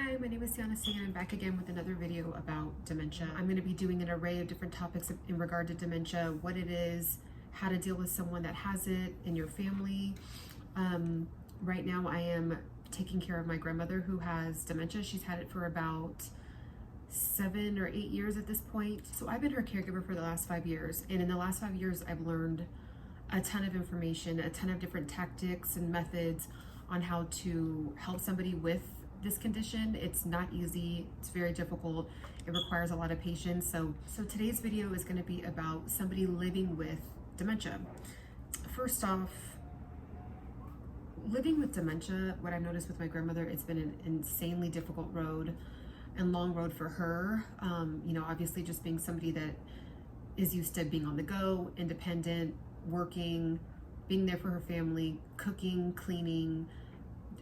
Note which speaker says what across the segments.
Speaker 1: Hi, my name is Sienna Singh and I'm back again with another video about dementia. I'm going to be doing an array of different topics in regard to dementia, what it is, how to deal with someone that has it in your family. Right now I am taking care of my grandmother who has dementia. She's had it for about 7 or 8 years at this point. So I've been her caregiver for the last 5 years, and in the last 5 years I've learned a ton of information, a ton of different tactics and methods on how to help somebody with this condition. It's not easy, it's very difficult, it requires a lot of patience. So today's video is going to be about somebody living with dementia. First off, living with dementia, what I've noticed with my grandmother, it's been an insanely difficult road and long road for her. Obviously just being somebody that is used to being on the go, independent, working, being there for her family, cooking, cleaning.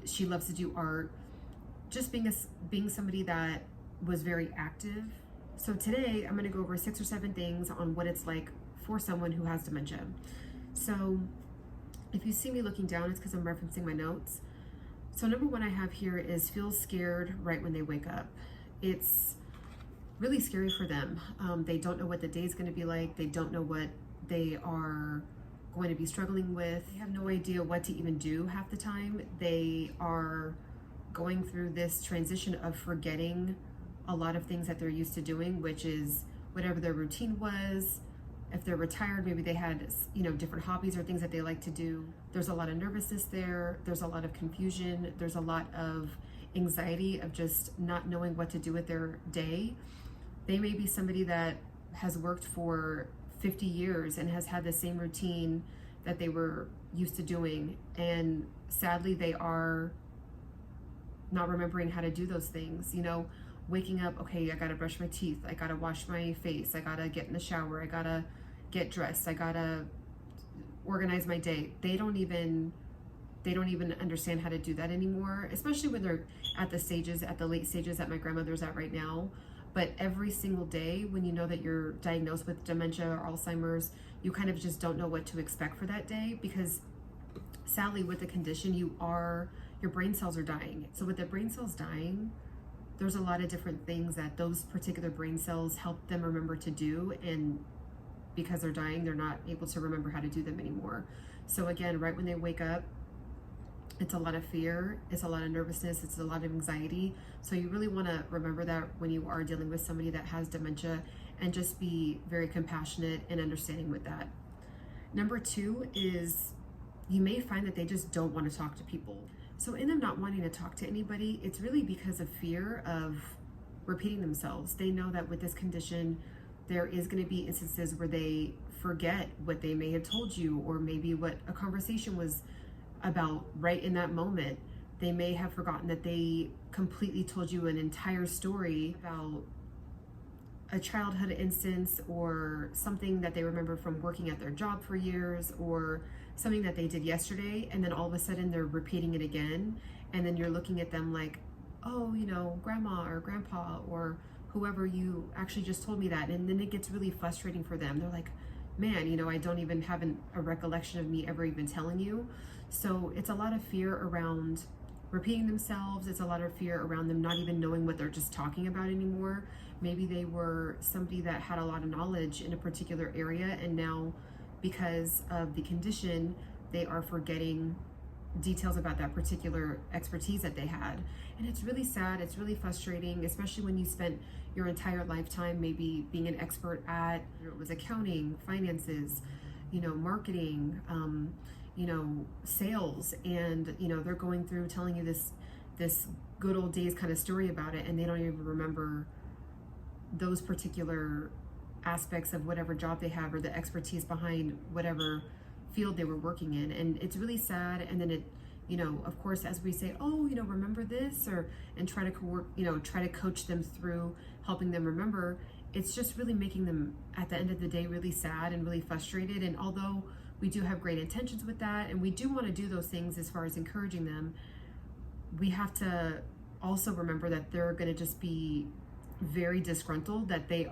Speaker 1: She loves to do art. Just being somebody that was very active. So today I'm going to go over 6 or 7 things on what it's like for someone who has dementia. So if you see me looking down, it's because I'm referencing my notes. So number 1 I have here is feel scared right when they wake up. It's really scary for them. They don't know what the day is going to be like. They don't know what they are going to be struggling with. They have no idea what to even do half the time. They are going through this transition of forgetting a lot of things that they're used to doing, which is whatever their routine was. If they're retired, maybe they had, different hobbies or things that they like to do. There's a lot of nervousness there. There's a lot of confusion. There's a lot of anxiety of just not knowing what to do with their day. They may be somebody that has worked for 50 years and has had the same routine that they were used to doing. And sadly, they are not remembering how to do those things. Waking up, okay, I gotta brush my teeth, I gotta wash my face, I gotta get in the shower, I gotta get dressed, I gotta organize my day. They don't even understand how to do that anymore, especially when they're at the late stages that my grandmother's at right now. But every single day, when you know that you're diagnosed with dementia or Alzheimer's, you kind of just don't know what to expect for that day, because sadly with the condition, your brain cells are dying. So with the brain cells dying, there's a lot of different things that those particular brain cells help them remember to do, and because they're dying, they're not able to remember how to do them anymore. So again, right when they wake up, it's a lot of fear, it's a lot of nervousness, it's a lot of anxiety. So you really want to remember that when you are dealing with somebody that has dementia, and just be very compassionate and understanding with that. Number 2 is you may find that they just don't want to talk to people. So in them not wanting to talk to anybody, it's really because of fear of repeating themselves. They know that with this condition, there is going to be instances where they forget what they may have told you, or maybe what a conversation was about right in that moment. They may have forgotten that they completely told you an entire story about a childhood instance, or something that they remember from working at their job for years, or something that they did yesterday, and then all of a sudden they're repeating it again, and then you're looking at them like, oh, grandma or grandpa or whoever, you actually just told me that. And then it gets really frustrating for them. They're like, man, I don't even have a recollection of me ever even telling you. So it's a lot of fear around repeating themselves. It's a lot of fear around them not even knowing what they're just talking about anymore. Maybe they were somebody that had a lot of knowledge in a particular area, and now because of the condition, they are forgetting details about that particular expertise that they had. And it's really sad, it's really frustrating, especially when you spent your entire lifetime maybe being an expert at, it was accounting, finances, marketing, sales, and they're going through telling you this good old days kind of story about it, and they don't even remember those particular aspects of whatever job they have, or the expertise behind whatever field they were working in. And it's really sad. And then it, of course, as we say, oh, remember this, and try to coach them through helping them remember, it's just really making them at the end of the day really sad and really frustrated. And although we do have great intentions with that, and we do want to do those things as far as encouraging them, we have to also remember that they're going to just be very disgruntled that they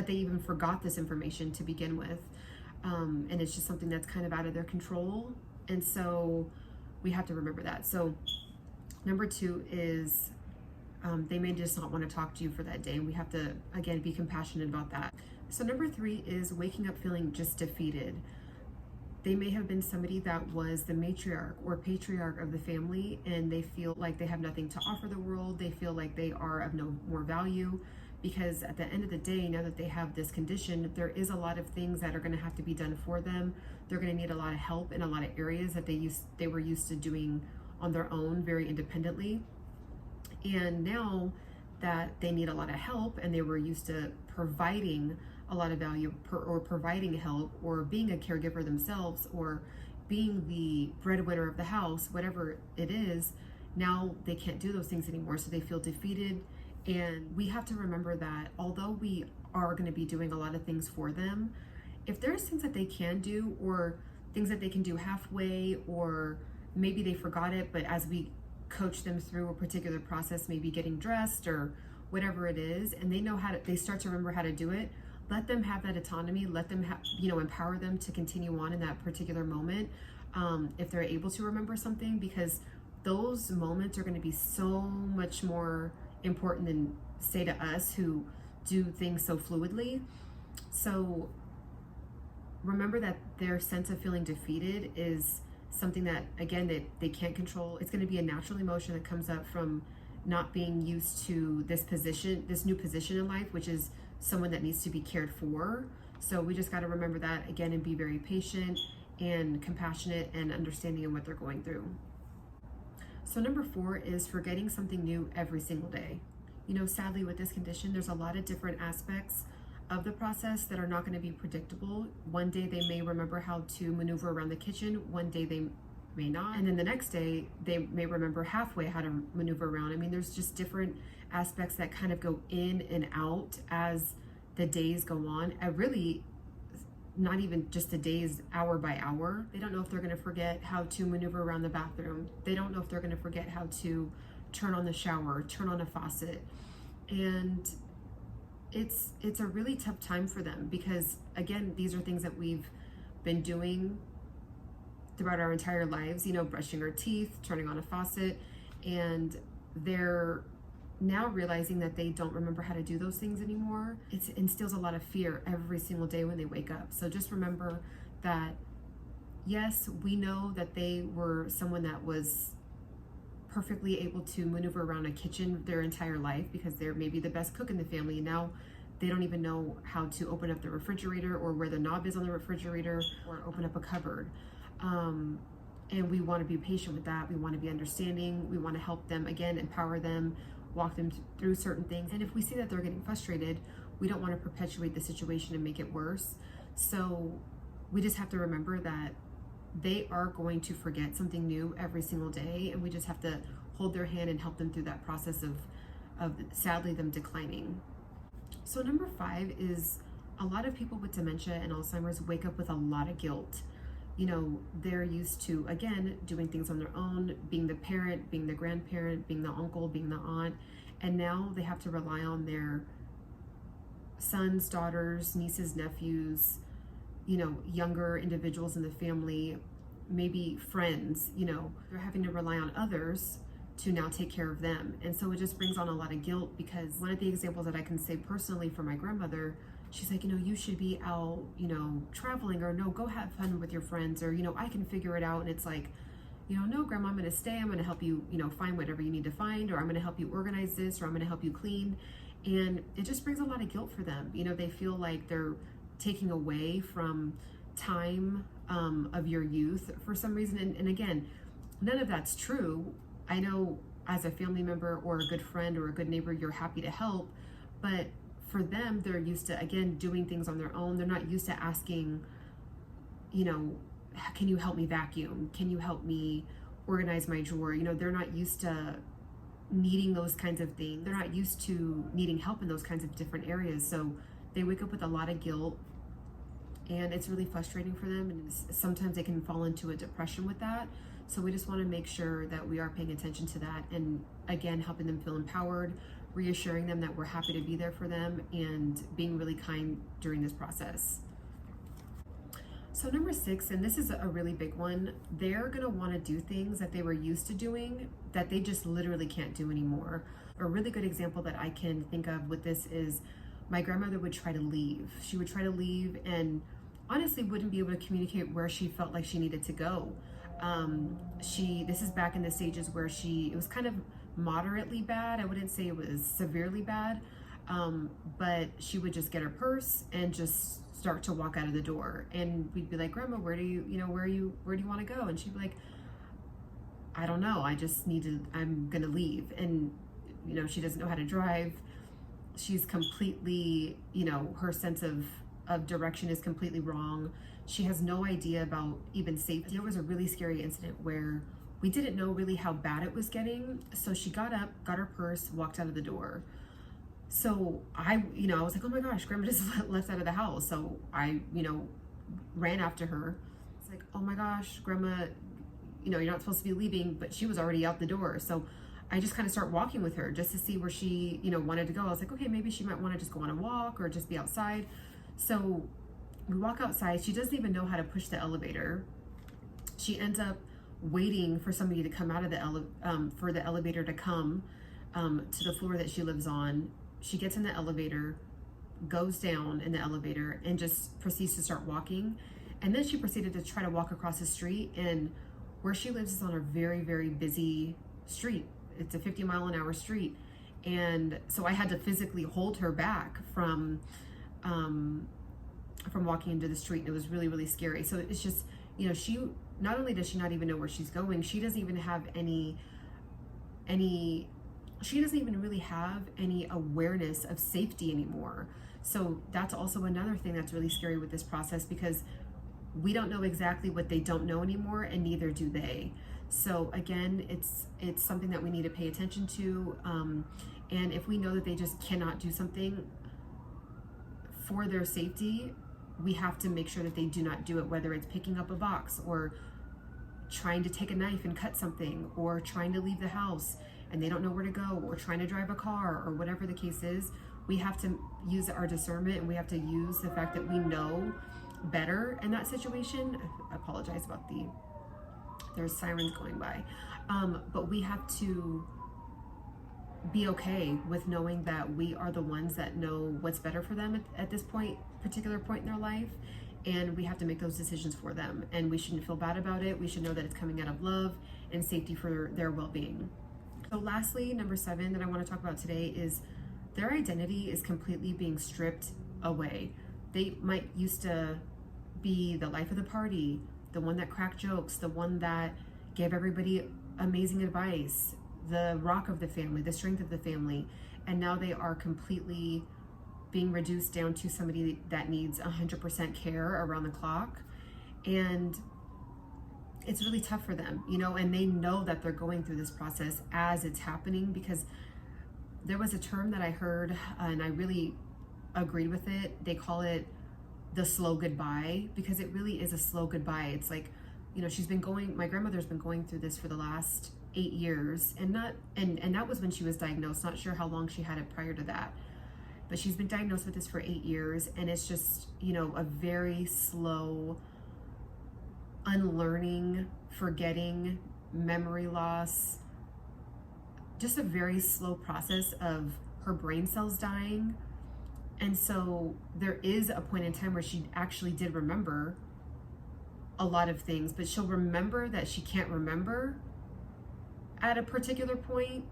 Speaker 1: even forgot this information to begin with. And it's just something that's kind of out of their control. And so we have to remember that. So number 2 is They may just not want to talk to you for that day, and we have to, again, be compassionate about that. So number 3 is waking up feeling just defeated. They may have been somebody that was the matriarch or patriarch of the family, and they feel like they have nothing to offer the world. They feel like they are of no more value, because at the end of the day, now that they have this condition, there is a lot of things that are going to have to be done for them. They're going to need a lot of help in a lot of areas that they were used to doing on their own, very independently. And now that they need a lot of help, and they were used to providing a lot of value or providing help or being a caregiver themselves or being the breadwinner of the house, whatever it is, now they can't do those things anymore. So they feel defeated. And we have to remember that although we are going to be doing a lot of things for them, if there's things that they can do or things that they can do halfway, or maybe they forgot it, but as we coach them through a particular process, maybe getting dressed or whatever it is, and they know how to, they start to remember how to do it, let them have that autonomy, let them have, empower them to continue on in that particular moment, if they're able to remember something, because those moments are going to be so much more important than, say, to us who do things so fluidly. So remember that their sense of feeling defeated is something that, again, that they can't control. It's going to be a natural emotion that comes up from not being used to this new position in life, which is someone that needs to be cared for. So we just got to remember that, again, and be very patient and compassionate and understanding of what they're going through. So number 4 is forgetting something new every single day. Sadly, with this condition, there's a lot of different aspects of the process that are not going to be predictable. One day they may remember how to maneuver around the kitchen, one day they may not, and then the next day they may remember halfway how to maneuver around. I mean, there's just different aspects that kind of go in and out as the days go on. Really, not even just the days, hour by hour. They don't know if they're going to forget how to maneuver around the bathroom. They don't know if they're going to forget how to turn on the shower, turn on a faucet. And it's a really tough time for them, because again, these are things that we've been doing throughout our entire lives, brushing our teeth, turning on a faucet, and they're now realizing that they don't remember how to do those things anymore. It instills a lot of fear every single day when they wake up. So just remember that, yes, we know that they were someone that was perfectly able to maneuver around a kitchen their entire life, because they're maybe the best cook in the family, and now they don't even know how to open up the refrigerator or where the knob is on the refrigerator or open up a cupboard. And we want to be patient with that. We want to be understanding. We want to help them, again, empower them, walk them through certain things. And if we see that they're getting frustrated, we don't want to perpetuate the situation and make it worse. So we just have to remember that they are going to forget something new every single day, and we just have to hold their hand and help them through that process of sadly them declining. So number 5 is, a lot of people with dementia and Alzheimer's wake up with a lot of guilt. They're used to, again, doing things on their own, being the parent, being the grandparent, being the uncle, being the aunt, and now they have to rely on their sons, daughters, nieces, nephews, younger individuals in the family, maybe friends. They're having to rely on others to now take care of them. And so it just brings on a lot of guilt, because one of the examples that I can say personally for my grandmother, she's like, you should be out, traveling, or no, go have fun with your friends, or, I can figure it out. And it's like, no, Grandma, I'm going to stay. I'm going to help you, find whatever you need to find, or I'm going to help you organize this, or I'm going to help you clean. And it just brings a lot of guilt for them. They feel like they're taking away from time of your youth for some reason. And again, none of that's true. I know as a family member or a good friend or a good neighbor, you're happy to help, but for them, they're used to, again, doing things on their own. They're not used to asking, can you help me vacuum? Can you help me organize my drawer? They're not used to needing those kinds of things. They're not used to needing help in those kinds of different areas. So they wake up with a lot of guilt, and it's really frustrating for them. And sometimes they can fall into a depression with that. So we just want to make sure that we are paying attention to that, and again, helping them feel empowered, reassuring them that we're happy to be there for them, and being really kind during this process. So number 6, and this is a really big one, they're gonna wanna do things that they were used to doing that they just literally can't do anymore. A really good example that I can think of with this is my grandmother would try to leave. She would try to leave and honestly wouldn't be able to communicate where she felt like she needed to go. This is back in the stages where it was kind of moderately bad. I wouldn't say it was severely bad, but she would just get her purse and just start to walk out of the door, and we'd be like, Grandma, where do you want to go? And she'd be like, I don't know, I'm gonna leave. And she doesn't know how to drive. She's completely, her sense of direction is completely wrong. She has no idea about even safety. There was a really scary incident where we didn't know really how bad it was getting, so she got up, got her purse, walked out of the door. So I was like, oh my gosh, Grandma just left out of the house. So I, ran after her. It's like, oh my gosh, Grandma, you're not supposed to be leaving, but she was already out the door. So I just kind of start walking with her just to see where she, wanted to go. I was like, okay, maybe she might want to just go on a walk or just be outside. So we walk outside. She doesn't even know how to push the elevator. She ends up waiting for somebody to come out of for the elevator to come to the floor that she lives on. She gets in the elevator, goes down in the elevator, and just proceeds to start walking. And then she proceeded to try to walk across the street. And where she lives is on a very, very busy street. It's a 50-mile-an-hour street. And so I had to physically hold her back from walking into the street. It was really, really scary. So it's just, she, not only does she not even know where she's going, she doesn't even have she doesn't even really have any awareness of safety anymore. So that's also another thing that's really scary with this process, because we don't know exactly what they don't know anymore, and neither do they. So again, it's something that we need to pay attention to. And if we know that they just cannot do something for their safety, we have to make sure that they do not do it, whether it's picking up a box or trying to take a knife and cut something, or trying to leave the house and they don't know where to go, or trying to drive a car, or whatever the case is. We have to use our discernment, and we have to use the fact that we know better in that situation. I apologize about there's sirens going by. But we have to be okay with knowing that we are the ones that know what's better for them at this particular point in their life. And we have to make those decisions for them. And we shouldn't feel bad about it. We should know that it's coming out of love and safety for their well-being. So lastly, number 7 that I want to talk about today is their identity is completely being stripped away. They might used to be the life of the party, the one that cracked jokes, the one that gave everybody amazing advice, the rock of the family, the strength of the family. And now they are completely being reduced down to somebody that needs 100% care around the clock. And it's really tough for them, and they know that they're going through this process as it's happening, because there was a term that I heard and I really agreed with it. They call it the slow goodbye, because it really is a slow goodbye. It's like, my grandmother's been going through this for the last 8 years, and that was when she was diagnosed. Not sure how long she had it prior to that, but she's been diagnosed with this for 8 years, and it's just, a very slow unlearning, forgetting, memory loss, just a very slow process of her brain cells dying. And so there is a point in time where she actually did remember a lot of things, but she'll remember that she can't remember at a particular point.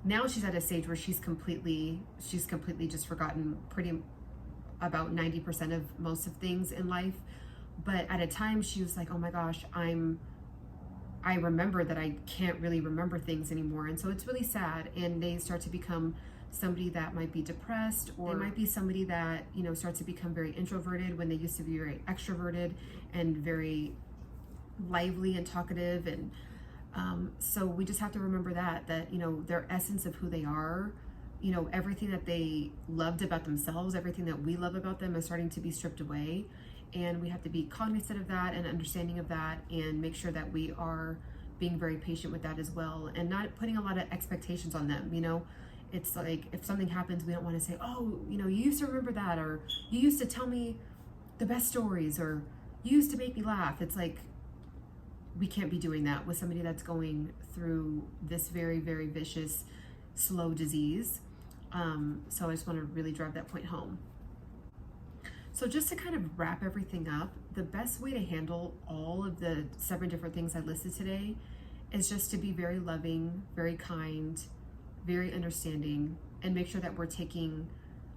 Speaker 1: Now she's at a stage where she's completely just forgotten about 90% of most of things in life. But at a time she was like, oh my gosh, I remember that I can't really remember things anymore. And so it's really sad. And they start to become somebody that might be depressed, or they might be somebody that, starts to become very introverted when they used to be very extroverted and very lively and talkative. And so we just have to remember that their essence of who they are, everything that they loved about themselves, everything that we love about them is starting to be stripped away. And we have to be cognizant of that and understanding of that, and make sure that we are being very patient with that as well, and not putting a lot of expectations on them. It's like, if something happens, we don't want to say, oh, you used to remember that, or you used to tell me the best stories, or you used to make me laugh. It's like, we can't be doing that with somebody that's going through this very, very vicious, slow disease. So I just want to really drive that point home. So just to kind of wrap everything up, the best way to handle all of the 7 different things I listed today is just to be very loving, very kind, very understanding, and make sure that we're taking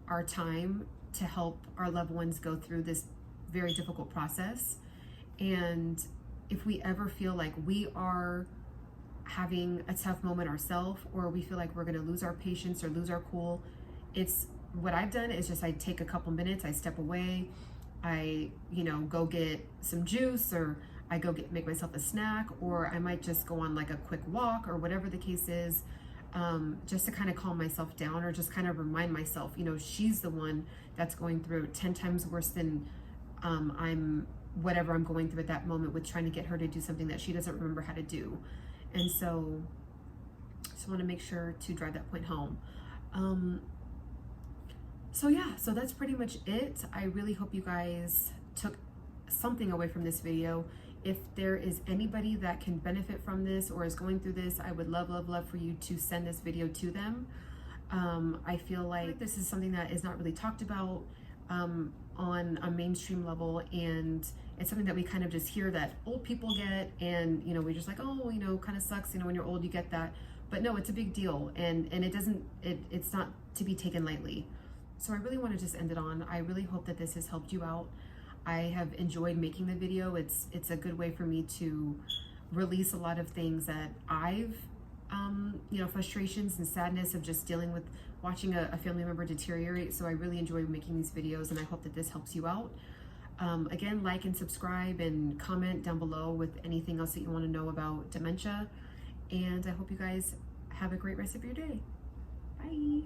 Speaker 1: our time to help our loved ones go through this very difficult process. And if we ever feel like we are having a tough moment ourselves, or we feel like we're going to lose our patience or lose our cool, it's what I've done is just I take a couple minutes, I step away, I go get some juice, or I go make myself a snack, or I might just go on like a quick walk, or whatever the case is, just to kind of calm myself down, or just kind of remind myself, she's the one that's going through 10 times worse than I'm going through at that moment, with trying to get her to do something that she doesn't remember how to do. And so just want to make sure to drive that point home. So that's pretty much it. I really hope you guys took something away from this video. If there is anybody that can benefit from this or is going through this, I would love for you to send this video to them. I feel like this is something that is not really talked about on a mainstream level, and it's something that we kind of just hear that old people get, and we're just like, oh, kind of sucks, when you're old you get that. But no, it's a big deal, and it's not to be taken lightly. So I really want to just end it on, I really hope that this has helped you out. I have enjoyed making the video. It's a good way for me to release a lot of things that I've frustrations and sadness of just dealing with watching a family member deteriorate. So I really enjoy making these videos, and I hope that this helps you out. Again, like and subscribe and comment down below with anything else that you want to know about dementia. And I hope you guys have a great rest of your day. Bye.